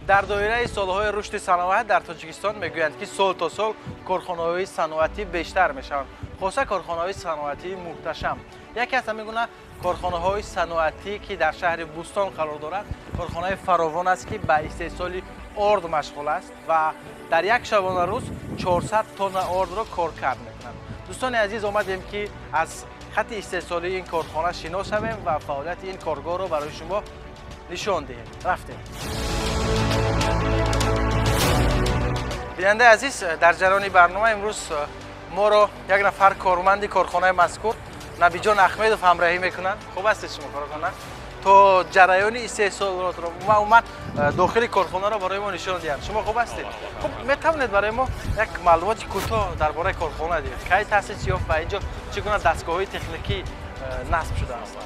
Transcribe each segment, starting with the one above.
در دایره سالهای رشد صنعت در تاجیکستان میگویند که سال تا سال کارخانه‌های صنعتی بیشتر میشوند. خاصه کارخانه‌های صنعتی محتشم. یکی از همین گونه کارخانه‌های صنعتی که در شهر بوستان قرار دارد، کارخانه فراوان است که به استحصال آرد مشغول است و در یک شبانه روز 400 تن آرد را کار کرد میکنند. دوستان عزیز، آمدیم که از خط استحصالی این کارخانه شناس شویم و فعالیت این کارگاه را برای شما نشان دهیم. رفتیم. بیننده عزیز، در جریان برنامه امروز ما را یک نفر کارمند کارخانه مذکور نبیجان احمدوف همراهی میکنند. خوب است شما کارخانه تو جریان استحصالات رو و داخل کارخانه را برای ما نشان دهید. شما خوب هستید؟ خب میتوانید برای ما یک معلومات کوتاه درباره کارخانه دهید؟ کی تأسیس یافت و اینجا چگونه دستگاه‌های تکنیکی نصب شده است؟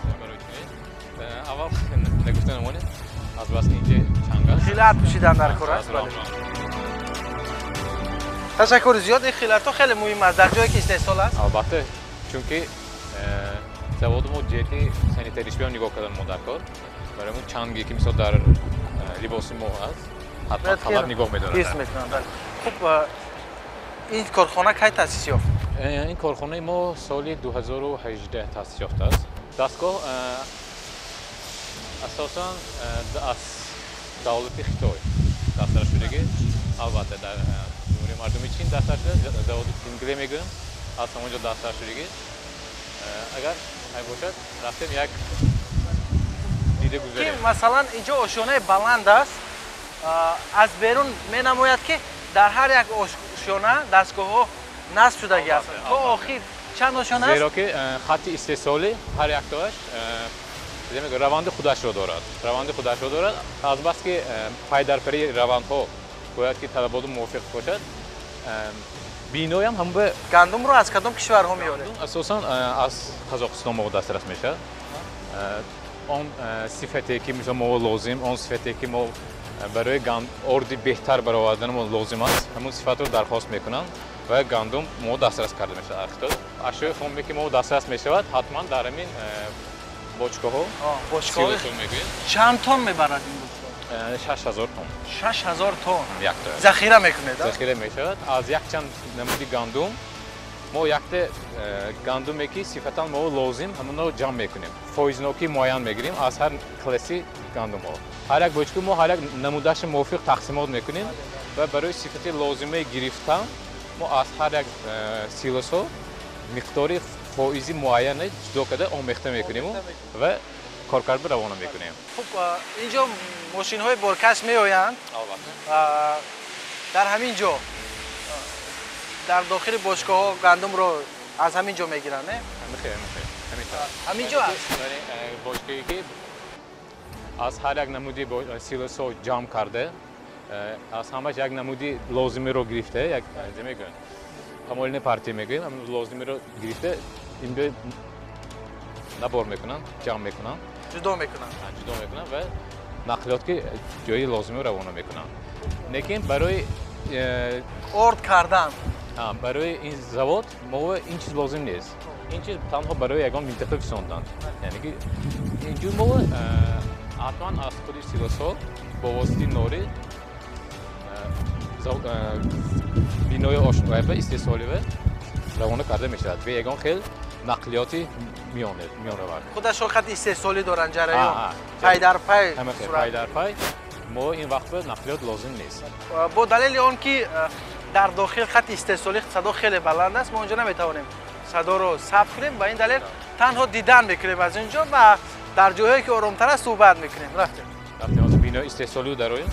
اول نگفتن مونه از بس اینجا چنگال خیلات پوشیدن در کار است. تشکر زیاد. این خیلات خیلی مهم است در جایی که استحصال است. البته چون که заводмон ҷеҳати санитаришиам нигоҳ кардан мо дар кор барои чанг ки мисол дар либоси мо аст ҳатман халат нигоҳ медорад. хуб, ин корхона кай таъсис ёфт? ин корхонаи мо соли 2018 таъсис ёфтааст. дастгоҳ асосан аз давлати Хитой дастаршудагӣ, албатта дар ҷумҳурии мардуми Чин дастаршуда, заводи Сингре мегӯям, аз ҳамонҷо дастаршудагӣ. اگر ای باشد رفتیم یک دیده گذاریم. مثلا اینجا آشیانه بلند است، از بیرون می نماید که در هر یک آشیانه دستگاه ها نصب شدگی است. تا آخر چند آشیانه است؟ زیرا که خط استحصالی هر یک تاش روند خودش را دارد. روند خودش را دارد. از بس که پای در پی روند ها باید که طلبات موافق باشد. بینایی هم به گندم رو از کدام کشورها میاره؟ اساساً از قزاقستان ما دسترس میشه. اون صفتی که مثلا ما لازم، اون صفتی که ما برای آردی بهتر برآوردن ما لازم است، همون صفات رو درخواست میکنن و گندم ما دسترس کرده میشه. اشیاء خامی که ما دسترس میشود حتما در همین بشکه ها چند تن میبرد این؟ 6000 تن. 6000 تن. یک تا. ذخیره میکنه؟ ذخیره میشود. از یک چند نمودی گندم ما یک گندمی که صفتا ما لازم همون رو جمع میکنیم. فایزناکی معین میگیریم از هر کلاسی گندم ها. هر یک بشکه ما هر یک نمودش موافق تقسیمات میکنیم و برای صفت لازمه گرفتن ما از هر یک سیلوس ها مقداری فایزی معین جدا کرده آمیخته میکنیم و کارکرد روانه میکنیم. خب اینجا ماشین های بارکش میآیند. در همین جا در داخل باشگاه ها گندم رو از همین جا میگیرن، نه؟ همین جا است. باشگاهی که از هر یک نمودی سیلوس ها جمع کرده، از همش یک نمودی لازمی رو گرفته، یک میگن تمالین پارتی میگیم، همون لازمی رو گرفته اینجا نبار میکنن، جمع میکنن. جدا میکنن و نقلیات که جایی لازمی روانه میکنن. لیکن برای آرد کردن برای این завод ما این چیز لازم نیست. این چیز تنها برای یگان منطقه رساندن. یعنی که اینجور ما حتما از خود سیلوس‌ها با واسطه ناری بینای آشنایی و استحصالی روانه کرده میشود. و یگان خیلی نقلیاتی میانه خودشون خط استحصالی دارن جریان پای در پای پای در پای ما این وقت به نقلیات لازم نیست. با دلیل آن که در داخل خط استحصالی صدا خیلی بلند است ما اونجا نمیتوانیم صدا رو ثبت کنیم. با این دلیل تنها دیدن میکنیم از اینجا و در جاهایی که آرام‌تر است صحبت میکنیم. رفتیم از بینای استحصالی رو داریم.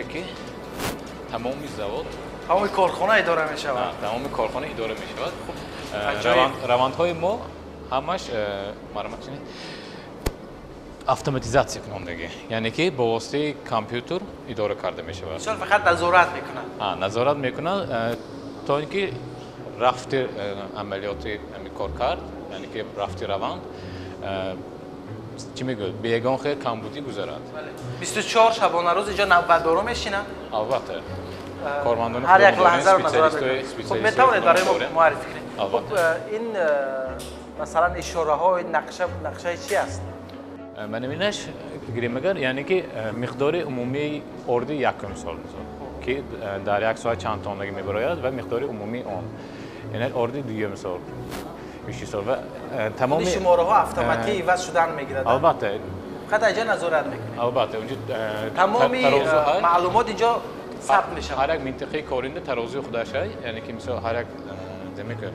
که تمام زواد همون کارخانه اداره می شود. تمام کارخانه اداره می شود. عجایب. روندهای ما همش автоматизация کنندگی، یعنی که با واسطه کامپیوتر اداره کرده می شود. شما فقط نظارت میکنن. نظارت میکنن تا اینکه رفت عملیات کار کرد، یعنی که رفت روند چی میگه بیگان خیلی کمبودی گذارد. 24 شبانه روز اینجا نوبتدارا میشینن. البته کارمندان هر یک لحظه رو نظارت اسپیشالیست خب میتونید برای ما معرفی کنید. خب این مثلا اشاره ها نقشه چی است؟ من اینش گریم یعنی که مقدار عمومی اردی یکم سال میشه که در یک ساعت چند تانگی میبراید و مقدار عمومی آن یعنی اردی دیگه سال میشه سال و تمام شماره ها اتوماتیک عوض شدن میگیرد. البته فقط اینجا نظارت میکنید. البته اونجا تمامی معلومات اینجا ثبت میشه. هر یک منطقه کارنده ترازوی خودشه، یعنی که مثلا هر یک زمین که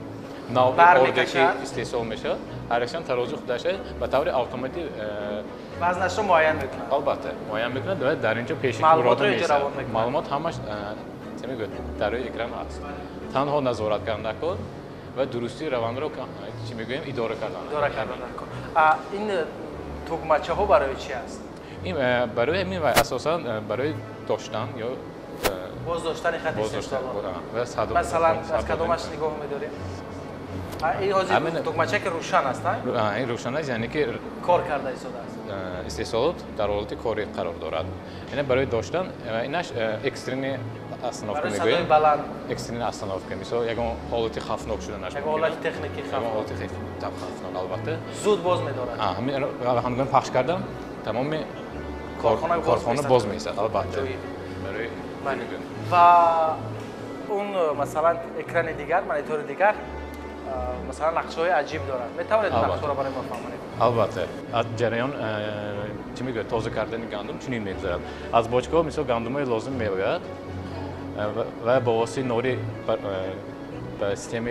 نوع اردی که استحصال میشه هر یکشان ترازوی خودشه به طور اتوماتیک وزنش رو معین میکنه. البته معین میکنه و در اینجا پیش معلومات رو اینجا روان میکنه. معلومات همش چه در روی اکران هست. تنها نظارت کردن کن و درستی روند رو چی میگویم اداره کردن کن. این توگمچه ها برای چی است؟ این برای همین اساسا برای داشتن یا باز داشتن خط استفاده و صدو مثلا از کدومش نگاه می‌داریم؟ این حاضر توگمچه که روشن است نه؟ این روشن است یعنی که کار کرده ایستاده است. استحصالات در حالت کاری قرار دارد. یعنی برای داشتن اینش اکسترین اصناف میگویم. برای صدای بلند. اکسترین اصناف که مثلا یک حالت خفناک شده نشه. یک حالت تکنیکی خفناک. حالت خفناک البته. زود باز می‌دارد. همین همگان پخش کردم تمام کارخانه باز میشه البته. برای و اون مثلا اکران دیگر مانیتور دیگر مثلا نقشه‌های عجیب دارن. میتونید نقشه رو برای ما فهمونید؟ البته از جریان چی میگه تازه کردن گندم چنین میگذرد. از باشگاه مثلا گندمای لازم میآید و با واسطه نوری به سیستم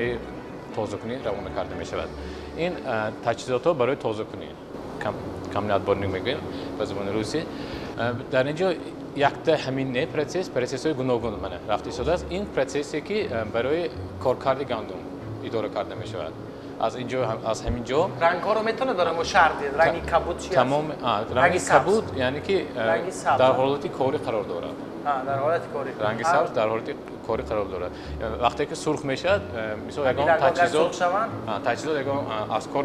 تازه کنی روانه کرده می شود. این تجهیزات ها برای تازه کنی کاملیت بارنینگ میگیم به زبان روسی. در اینجا یک تا همین نه پروسس های گوناگون منه رفتی شده است. این پروسسی که برای کارکرد گندم اداره کرده می شود. از همین جا رنگ ها رو میتونه داره مشاهده رنگی کبود چی است؟ تمام رنگی کبود یعنی که در حالت کاری قرار دارد. در حالت کاری. رنگی سبز در حالت کاری قرار دارد. وقتی که سرخ میشد مثلا یگان تجهیزات یگان از کار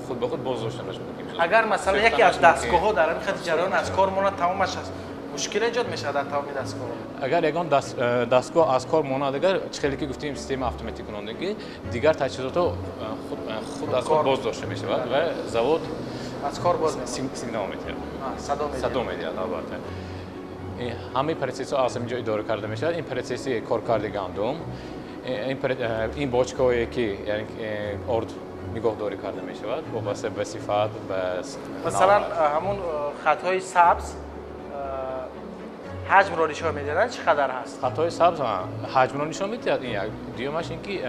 خود به خود باز داشته میشه. اگر مثلا یکی از دستگاه ها در این خط جریان از کار مونه تمامش است. مشکل ایجاد میشه در تمام دستگاه. اگر یگان دستگاه از کار مونه دیگر چخیلی که گفتیم سیستم اتوماتیک کنندگی دیگر تجهیزات خود از کار باز داشته میشه و زواد از کار باز میشه. سیگنال میده. صدا میده البته. همه پروسس ها از اینجا اداره کرده میشه. این پروسسی کارکرد گندم این باجکایی که یعنی ارد نگهداری کرده می شود وابسته به صفت مثلا همون خطهای سبز حجم رو نشان میدهند چقدر هست؟ خطهای سبز حجم رو نشان میدهد. این یک دیگه‌اش اینکه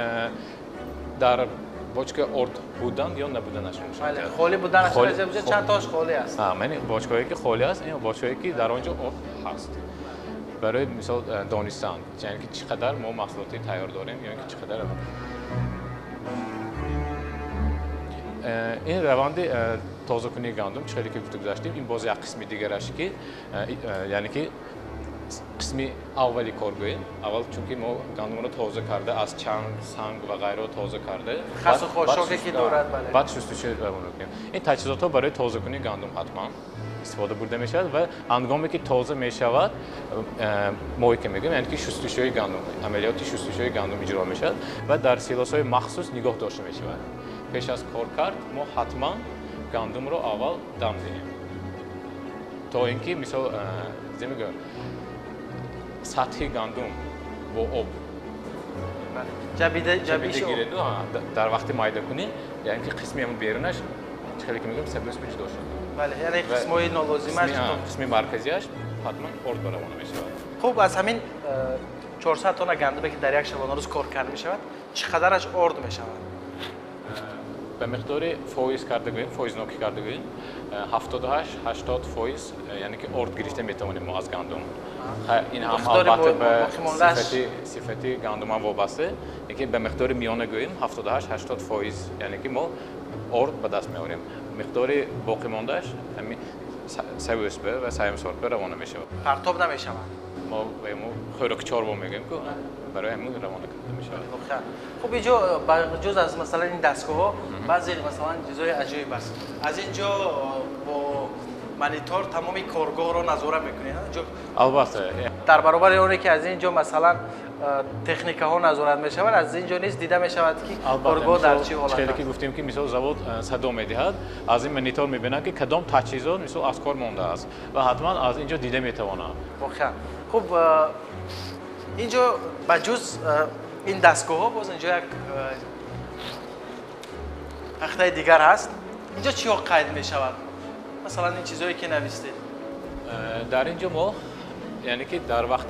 در باجکه ارد بودن یا نبودنش نشان میدهد. خالی بودنش میشه چند تاش خالی است؟ من باجکایی که خالی است این باجکایی که در آنجا ارد هست. برای مثال دانستن یعنی که چقدر ما محصولاتی تیار داریم یعنی که چقدر این روند تازه کنی گندم چخیلی که گذاشتیم این باز یک قسم دیگرش که یعنی که قسمی اولی کارگوییم اول چون ما گندم رو تازه کرده از چنگ سنگ و غیره تازه کرده خس و خاشاکی که دارد بله بعد شستشوی روان کنیم. این تجهیزات ها برای تازه کنی گندم حتما استفاده برده می شود و هنگامی که تازه می شود ما که میگیم یعنی که شستشوی گندم عملیات شستشوی گندم اجرا می شود و در سیلاس‌های مخصوص نگاه داشته می شود. پیش از کار کرد ما حتما گندم رو اول دم دهیم تا اینکه مثلا میگم سطح گندم با آب جبیده گیره در وقت مایده کنی یعنی که قسمی همون بیرونش خیلی که میگم سبز پیچ داشته بله یعنی قسمای نالازمش قسمی مرکزیش حتما ارد برامون میشه. خب از همین 400 تن گندمی که در یک شبانه روز کار کرده می شود چقدرش ارد می شود؟ به مقدار فویز کرده گوییم، فویز نوکی کرده گوییم 78-80% یعنی که ارد گرفته میتونیم ما از گندم. این هم البته به صفتی گندم هم وابسته که به مقدار میانه گوییم 78-80% یعنی که ما ارد به دست میاریم. مقدار باقی موندهش همین سویس به و سایم سورت به روانه میشه. پرتاب نمیشه ما خوراک چاروا میگیم که برای همون روانه کرده میشه. خب اینجا جز از مثلا این دستگاه ها بعضی مثلا چیزای عجیب است. از اینجا با مانیتور تمامی کارگاه رو نظارت میکنید. البته در برابر اونی که از اینجا مثلا تکنیک ها نظارت می شود از اینجا نیست دیده می شود که کارگاه در چه حالت است. که گفتیم که مثلا زبط صدا میدهد از این مانیتور میبینه که کدام تجهیزات مثلا از کار مونده است و حتما از اینجا دیده میتونه. خب اینجا بجز این دستگاه ها باز اینجا یک تخته دیگر هست. اینجا چی ها قید می شود؟ مثلا این چیزهایی که نوشته در اینجا ما یعنی که در وقت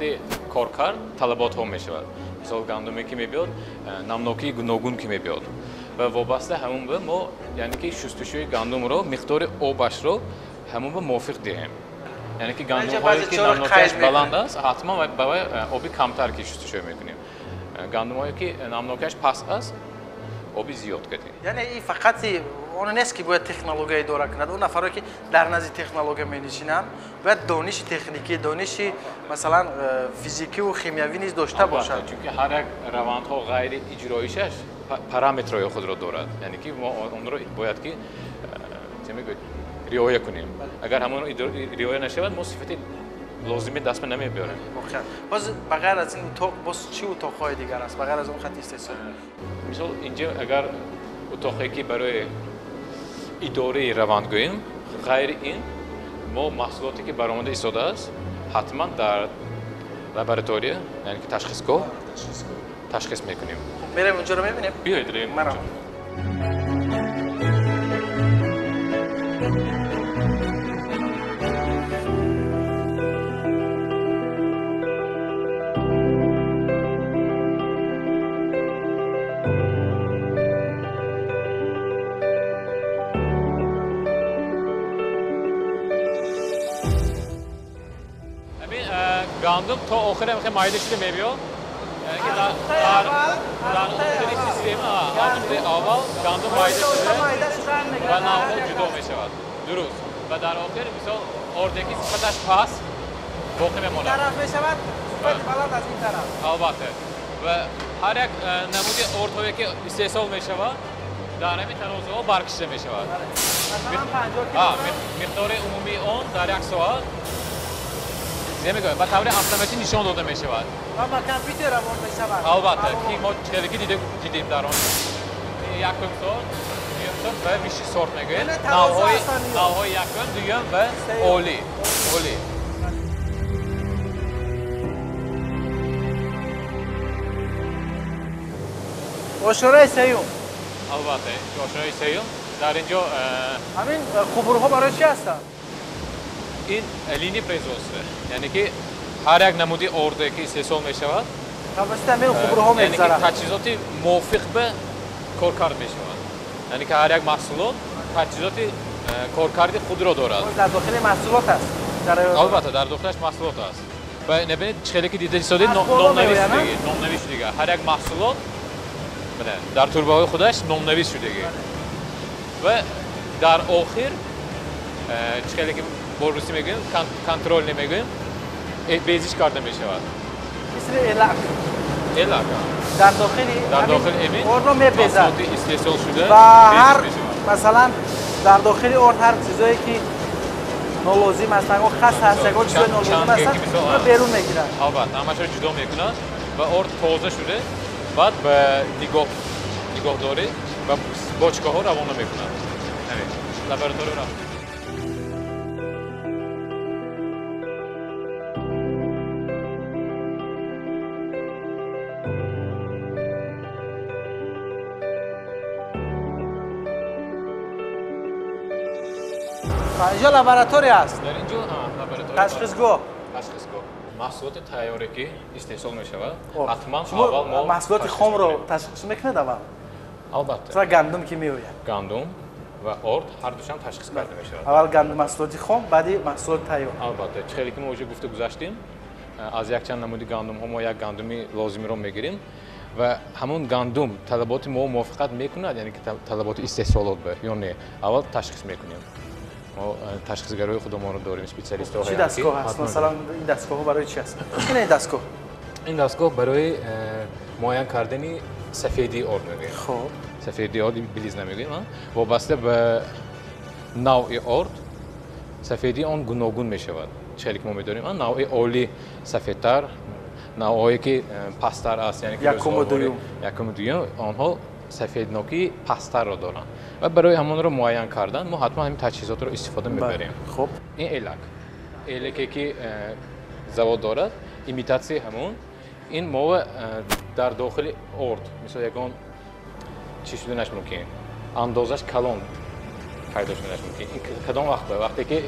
کار کرد طلبات ها می شود. مثلا گندمی که می بیاد نمناکی گوناگون که می بیاد و وابسته همون به ما یعنی که شستشوی گندم رو مقدار آبش رو همون به موافق دهیم. یعنی که گندم هایی که نمناکیش بلند است حتما برای آبی کمتر که شستشوی میکنیم. گندم هایی که نمناکیش پست است آبی زیاد کردیم. یعنی این فقط اون نیست که باید تکنولوژی داره کند. اون نفرایی که در نزد تکنولوژی می‌نشینن باید دانش تکنیکی، دانش مثلا فیزیکی و شیمیایی نیز داشته باشند. چون هر یک روندها غیر اجراییش پارامترهای خود را دارد. یعنی که ما اون رو باید که چه میگوید رعایت کنیم. اگر همون رعایت نشود ما صفتی لازمی دست به نمیبریم. باز بغیر از این اتاق باز چی اتاق‌های دیگر است؟ بغیر از اون خط استثمار. مثلا اینجا اگر اتاقی که برای اداره روند گوییم غیر این ما محصولاتی که برآمده ایستاده است حتما در لابراتوری یعنی که تشخیصگاه تشخیص میکنیم. بریم اونجا رو ببینیم. بیایید بریم. گندم تا آخر میخوام مایده شده میبیاد یعنی که در آخر سیستم اول گندم مایده شده و نهال جدا میشود درست و در آخر مثال اردکی صفتش پس باقی میماند طرف میشود بلند از این طرف البته و هر یک نمود اردهایی که استحصال میشود در همین تنازعها برکشیده میشود مثلا 50 مقدار عمومی اون در یک ساعت نمیگم و طور اتوماتیک نشان داده می شود. و با کامپیوتر هم می شود. البته که ما چیزی دیدیم در آن یکم سورت و بیشتر سورت میگوییم. نوعهای یکم دوم و اولی. آشورای سیوم. البته آشورای سیوم در اینجا همین خبرها برای چی هستند؟ این لینی پریزوسته یعنی که هر یک نمودی ارده که استحصال می شود توسط همین خبرها میگذرد یعنی که تجهیزات موافق به کارکرد می شود یعنی که هر یک محصولات تجهیزات کارکرد خود را دارد در داخل محصولات است البته در داخلش محصولات است و نبینید خیلی که دیده شده نام‌نویس دیگه هر یک محصولات در توربه های خودش نام‌نویس شدگی و در آخر خیلی که با روسی میگیم کنترل نمیگیم بیزیش کرده میشود مثل الاک در داخل امین اون رو میپیزد استحصال شده و هر مثلا در داخل اون هر چیزایی که نالازم است و خاص هست یا چیز نالازم است رو بیرون میگیرن البته همش رو جدا میکنن و ارد تازه شده بعد به نگاهداری و باچکه ها روانه میکنن همین لابراتوری را اینجا لابراتوری است. در اینجا لابراتوری تشخیصگاه. محصولات تیاری که استحصال می شود حتما اول ما محصولات خام رو تشخیص میکنید اول البته و گندم که میآید. گندم و ارد هر دوشان تشخیص داده میشود. اول گندم محصولاتی خام، بعدی محصولات تیار. البته چیزی که ما وجود گفته گذاشتیم از یک چند نمودی گندم هم ما یک گندمی لازمی رو میگیریم و همون گندم طلبات ما موافقت میکند یعنی که طلبات استحصالات به یا نه اول تشخیص میکنیم. ما تشخیصگرای خودمون رو داریم اسپیشالیست ها. چی دستگاه هست؟ مثلا این دستگاه برای چی هست؟ این دستگاه. این دستگاه برای معاین کردن سفیدی ارد میگیم. خب. سفیدی ارد بلیز نمیگیم. وابسته به نوع ارد سفیدی آن گوناگون میشود. چیزی که ما می‌دانیم نوع اولی سفیدتر، نوعی که پست‌تر است یعنی که یکم دوم آنها سفید نوکی پست‌تر را دارند و برای همون رو معاین کردن ما حتما همین تجهیزات رو استفاده می‌بریم. خب این الکی که زواد دارد ایمیتاسیون همون این ما در داخل ارد مثل یکان چی شده نش ممکن اندازش کلان پیدا شده نش ممکن این کدام وقتی که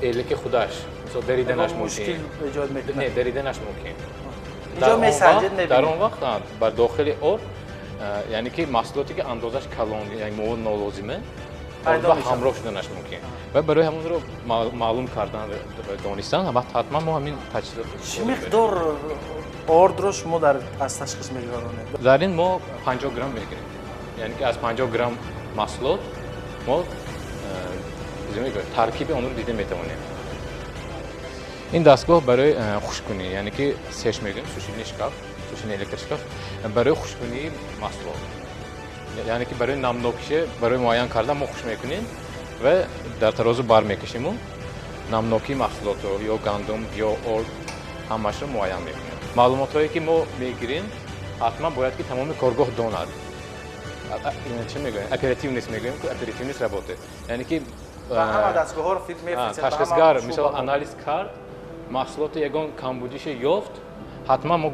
الکی خودش مثلا دریدنش ممکن مشکل ایجاد میکنه. نه دریدنش ممکن اینجا میسنجید در اون وقت بر داخل ارد یعنی که محصولاتی که اندازش کلان یعنی مواد نالازمه پیدا همراه شدنش ممکن و برای همون رو معلوم کردن و دانستن حتما ما همین تجهیزات چه مقدار ارد رو شما از تشخیص میگیرید؟ در این ما 50 گرم میگیریم یعنی که از 50 گرم محصولات ما ترکیب اون رو دیده میتوانیم. این دستگاه برای خشک‌کنی یعنی که سش میگیم سوشینی شکاف سوشینی الکتریشکاف برای خشک‌کنی محصولات یعنی که برای نم‌نوکی برای معاین کردن ما خشک میکنیم و در ترازو بر میکشیم و نم‌نوکی محصولات یا گندم یا ارد همش رو معاین میکنیم. معلوماتی که ما میگیریم حتما باید که تمام کارگاه داند. چه میگیم؟ اپراتیونیست میگیم که اپراتیونیست رابطه یعنی که همه دستگاه ها رو فیلم میفرستید. تشخیصگر مثلا آنالیز کرد محصولات یگان کمبودیش یافت حتما ما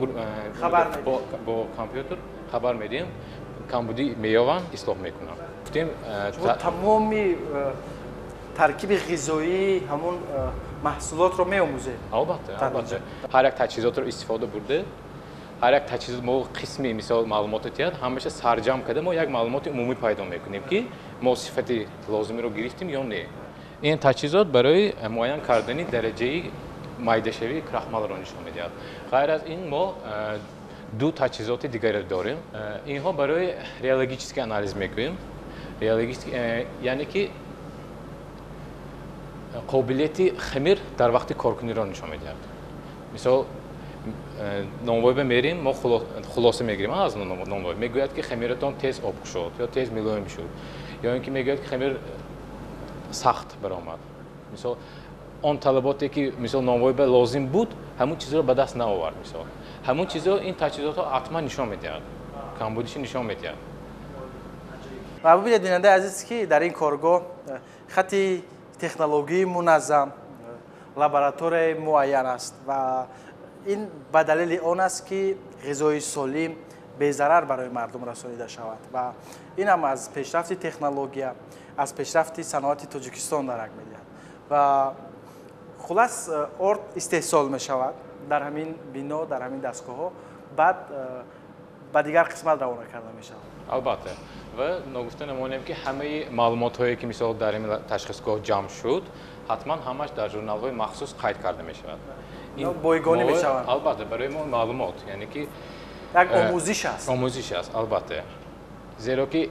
با کامپیوتر خبر میدیم کمبودی مییابند اصلاح میکنن. گفتیم تمامی ترکیب غذایی همون محصولات رو میآموزه. البته هر یک تجهیزات رو استفاده برده هر یک تجهیزات ما قسمی مثال معلوماتی همیشه سرجم کرده ما یک معلومات عمومی پیدا میکنیم که ما صفت لازمی رو گرفتیم یا نه. این تجهیزات برای معاین کردن درجه مایده‌شوی کراخمال رو نشون میدهد. غیر از این ما دو تجهیزات دیگر داریم. اینها برای ریالوژیک آنالیز میکنیم. ریالوژیک یعنی که قابلیت خمیر در وقت کارکنی را نشون میدهد. مثلا نانوایی میریم ما خلاصه میگیریم از نانوایی میگوید که خمیرتان تیز آب شد یا تیز ملایم شد یا اینکه میگوید که خمیر سخت برآمد. مثلا آن طلباتی که مثلا نانوایی به لازم بود همون چیزا رو به دست نیاورد مثلا همون چیزا این تجهیزات ها حتما نشون میدهد کمبودیش نشون میدهد. و ببینید بیننده عزیز که در این کارگاه خطی تکنولوژی منظم لابراتوری معین است و این به دلیل آن است که غذای سالم به ضرر برای مردم رسانیده شود و این هم از پیشرفت تکنولوژی از پیشرفت صنعت تاجیکستان درک می‌دهد و خلاص ارد استحصال می شود در همین بنا در همین دستگاه ها بعد به دیگر قسمت روانه کرده می شود. البته و نگفته نمونیم که همه معلومات هایی که مثلا در این تشخیصگاه جمع شد حتما همش در ژورنال های مخصوص قید کرده می شود. این بایگانی می شود. البته برای ما معلومات یعنی که یک آموزش است. آموزش است البته زیرا که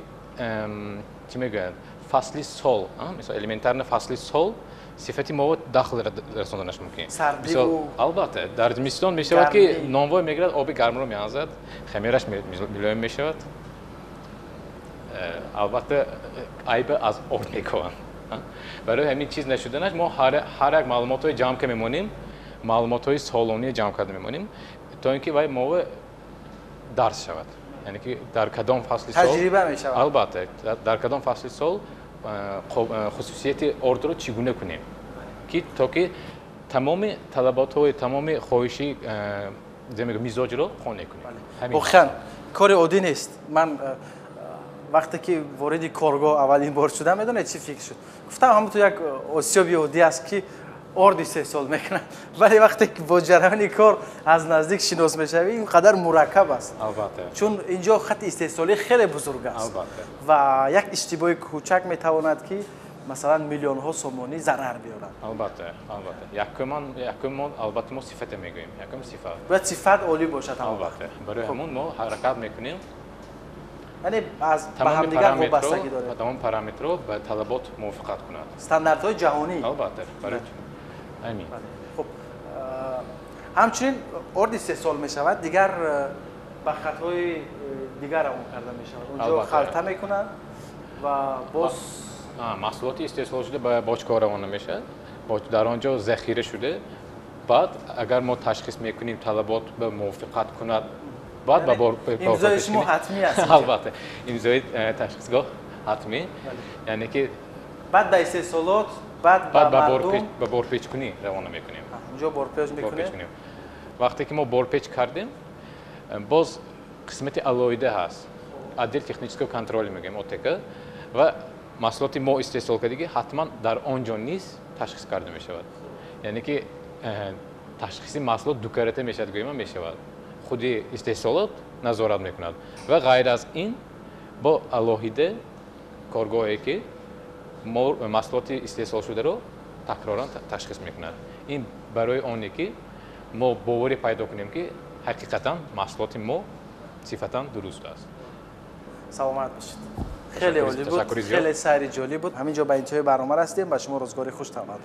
چی میگن فصلی سال مثلا الیمنتار فصلی سال صفتی مواد داخل رساندنش ممکن. سردی و البته در زمستان می شود که نانوای میگیرد آب گرم رو می‌آورد خمیرش ملایم می شود. البته عیب از ارد میکنن. برای همین چیز نشدنش ما هر یک معلومات های جمع که میمونیم معلومات های سالونی جمع کرده میمونیم تا اینکه وای ما درس شود یعنی که در کدام فصل سال تجربه می شود. البته در کدام فصل سال خصوصیت ارد رو چگونه کنیم که تا که تمام طلبات های تمام خواهشی مزاج رو خانه کنیم. بخن کار عادی نیست. من وقتی که وارد کارگاه اولین بار شدم میدونید چی فکر شد؟ گفتم همون تو یک آسیابی عادی است که орди 3 сол мекунад. Вале вақте ки бо ҷараёни кор аз наздик шинос мешавӣ, инқадар мураккаб аст. албатта. Чун инҷо хати истеҳсолӣ хеле бузург аст. Албатта. Ва як иштибоҳи кӯчак метавонад ки масалан миллионҳо сомонӣ зарар биёрад. Албатта, якум мо албатта мо сифата мегӯем, якум сифат. Бояд сифат олӣ бошад. Албатта. Барои ҳамон мо ҳаракат мекунем. яъне аз ба ҳамдигар вобастагӣ дорад. Тамом параметрҳо ба талабот мувофиқат кунад. Стандартҳои ҷаҳонӣ. Албатта, барои ҳамин. Хуб, ҳамчунин орди 3 сол мешавад, дигар ба хатҳои дигар амол карда мешавад. Унҷо халта мекунанд ва боз маҳсулоти истеҳсол шуда ба бочкор равона мешавад. Дар он ҷо захира шуда, баъд агар мо ташхис мекунем талабот ба мувофиқат кунад, баъд ба бор имзои шумо ҳатмӣ аст. албатта, имзои ташхисгоҳ ҳатмӣ, яъне ки баъд дар 3 солот баъд ба борпечкунӣ равона мекунем. унҷо борпеч мекунем. вақте ки мо борпеч кардем, боз қисмати алоҳида ҳаст. отдел технического контроля мегӯем, ОТК, ва маҳсулоти мо истеҳсол кардагӣ ҳатман дар он ҷо низ ташхис карда мешавад. яъне ки ташхиси маҳсулот ду карата мешавад, гӯема мешавад. худи истеҳсолот назорат мекунад. ва ғайр аз ин бо алоҳида коргоҳе ки маҳсулоти истеҳсолшударо такроран ташхис мекунад. ин барои оне ки мо боварӣ пайдо кунем ки ҳақиқатан маҳсулоти мо сифатан дуруст аст. саломат бошед. خیلی عالی بود. خیلی سری جالب بود. همینجا به انتهای برنامه رسیدیم. با شما روزگاری خوش تمام.